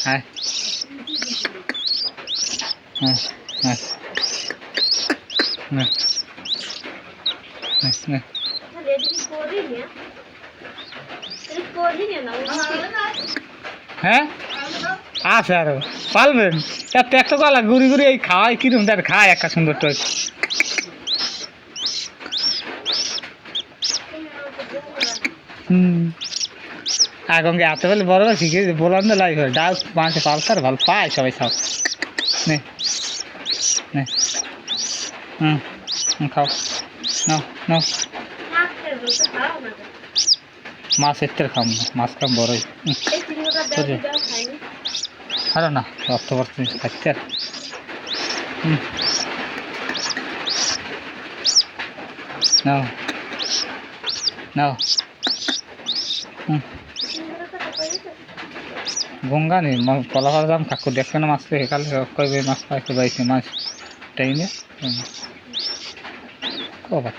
হ্যাঁ হ্যাঁ হ্যাঁ হ্যাঁ হ্যাঁ হ্যাঁ আছে আরো পালবেন এত একটা গলা ঘুরি ঘুরি এই খাওয়াই কিরম তার খায় একটা সুন্দর টয় আগে এত বলে বড় শিখে বলার না লাই হয় ডাল মাঝে পালতার ভালো পায় সবাই খাও নে নে খাও নাও নাও মাছ এর খাম না মাছ খাম বড়ই আরে না রক্ত ভর্তি খাচ্ছে আর নাও নাও গঙ্গা নেই কলাপাড়া দাম কাকু দেখবে না মাছ থেকে কালে কবে মাছ পাইতে পাইছে মাছ টাইমে কবার